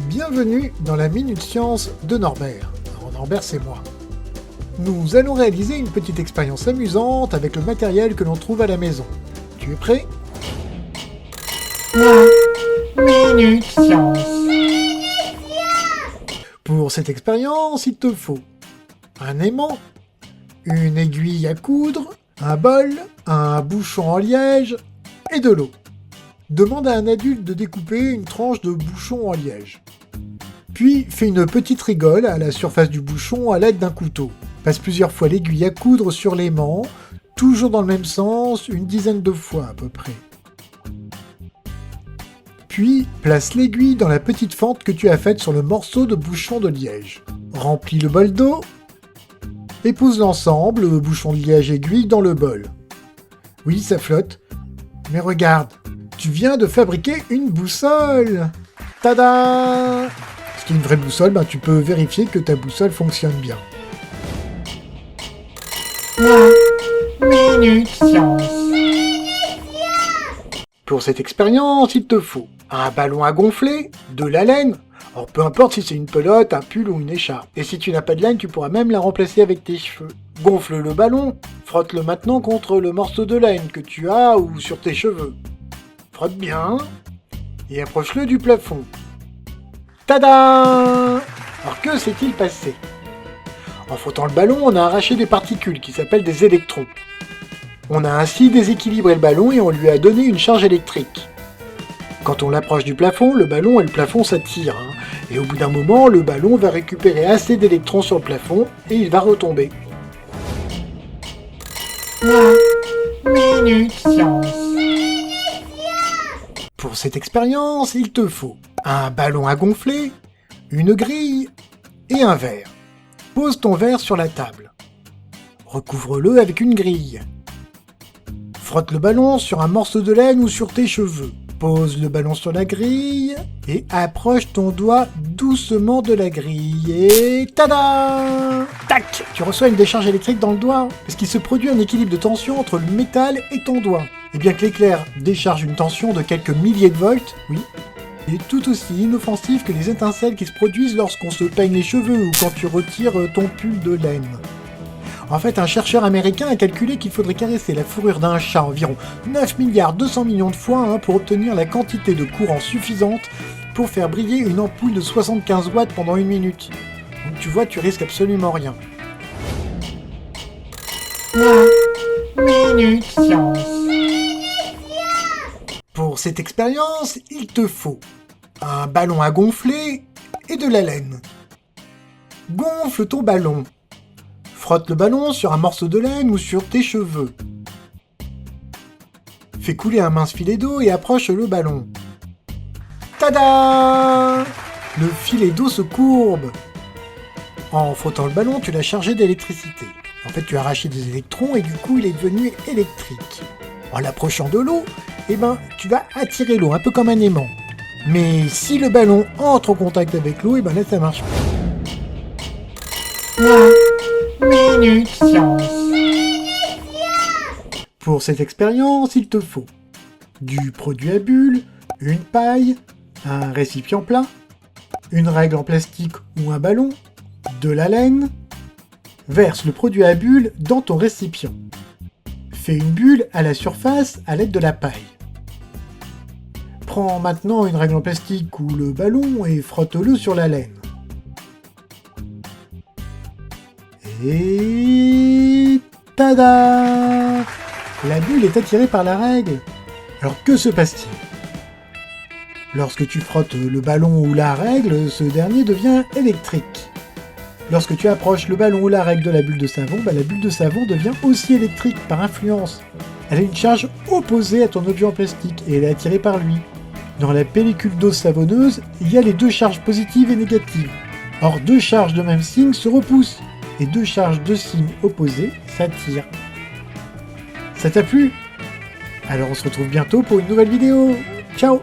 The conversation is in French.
Bienvenue dans la Minute Science de Norbert. Alors, Norbert, c'est moi. Nous allons réaliser une petite expérience amusante avec le matériel que l'on trouve à la maison. Tu es prêt? Minute Science. Pour cette expérience, il te faut un aimant, une aiguille à coudre, un bol, un bouchon en liège et de l'eau. Demande à un adulte de découper une tranche de bouchon en liège. Puis, fais une petite rigole à la surface du bouchon à l'aide d'un couteau. Passe plusieurs fois l'aiguille à coudre sur l'aimant, toujours dans le même sens, une dizaine de fois à peu près. Puis, place l'aiguille dans la petite fente que tu as faite sur le morceau de bouchon de liège. Remplis le bol d'eau et pose l'ensemble, le bouchon de liège aiguille, dans le bol. Oui, ça flotte. Mais regarde, tu viens de fabriquer une boussole. Tada! Ce qui est une vraie boussole, tu peux vérifier que ta boussole fonctionne bien. Minute Science. Pour cette expérience, il te faut un ballon à gonfler, de la laine. Alors peu importe si c'est une pelote, un pull ou une écharpe. Et si tu n'as pas de laine, tu pourras même la remplacer avec tes cheveux. Gonfle le ballon, frotte-le maintenant contre le morceau de laine que tu as ou sur tes cheveux. Frotte bien et approche-le du plafond. Tada! Alors que s'est-il passé? En frottant le ballon, on a arraché des particules qui s'appellent des électrons. On a ainsi déséquilibré le ballon et on lui a donné une charge électrique. Quand on l'approche du plafond, le ballon et le plafond s'attirent. Et au bout d'un moment, le ballon va récupérer assez d'électrons sur le plafond et il va retomber. Minute Science. Pour cette expérience, il te faut un ballon à gonfler, une grille et un verre. Pose ton verre sur la table. Recouvre-le avec une grille. Frotte le ballon sur un morceau de laine ou sur tes cheveux. Pose le ballon sur la grille et approche ton doigt doucement de la grille et tada! Tac! Tu reçois une décharge électrique dans le doigt parce qu'il se produit un équilibre de tension entre le métal et ton doigt. Et bien que l'éclair décharge une tension de quelques milliers de volts, oui, il est tout aussi inoffensif que les étincelles qui se produisent lorsqu'on se peigne les cheveux ou quand tu retires ton pull de laine. En fait, un chercheur américain a calculé qu'il faudrait caresser la fourrure d'un chat environ 9 milliards 200 millions de fois pour obtenir la quantité de courant suffisante pour faire briller une ampoule de 75 watts pendant 1 minute. Donc tu vois, tu risques absolument rien. Minute Science. Pour cette expérience, il te faut un ballon à gonfler et de la laine. Gonfle ton ballon. Frotte le ballon sur un morceau de laine ou sur tes cheveux. Fais couler un mince filet d'eau et approche le ballon. Tada! Le filet d'eau se courbe. En frottant le ballon, tu l'as chargé d'électricité. En fait, tu as arraché des électrons et du coup, il est devenu électrique. En l'approchant de l'eau, tu vas attirer l'eau, un peu comme un aimant. Mais si le ballon entre en contact avec l'eau, là, ça marche pas. Minute Science. Pour cette expérience, il te faut du produit à bulles, une paille, un récipient plat, une règle en plastique ou un ballon, de la laine. Verse le produit à bulles dans ton récipient. Fais une bulle à la surface à l'aide de la paille. Prends maintenant une règle en plastique ou le ballon et frotte-le sur la laine. Et tada! La bulle est attirée par la règle. Alors que se passe-t-il? Lorsque tu frottes le ballon ou la règle, ce dernier devient électrique. Lorsque tu approches le ballon ou la règle de la bulle de savon, la bulle de savon devient aussi électrique par influence. Elle a une charge opposée à ton objet en plastique et elle est attirée par lui. Dans la pellicule d'eau savonneuse, il y a les deux charges positives et négatives. Or, deux charges de même signe se repoussent et deux charges de signe opposés s'attirent. Ça t'a plu? Alors on se retrouve bientôt pour une nouvelle vidéo. Ciao!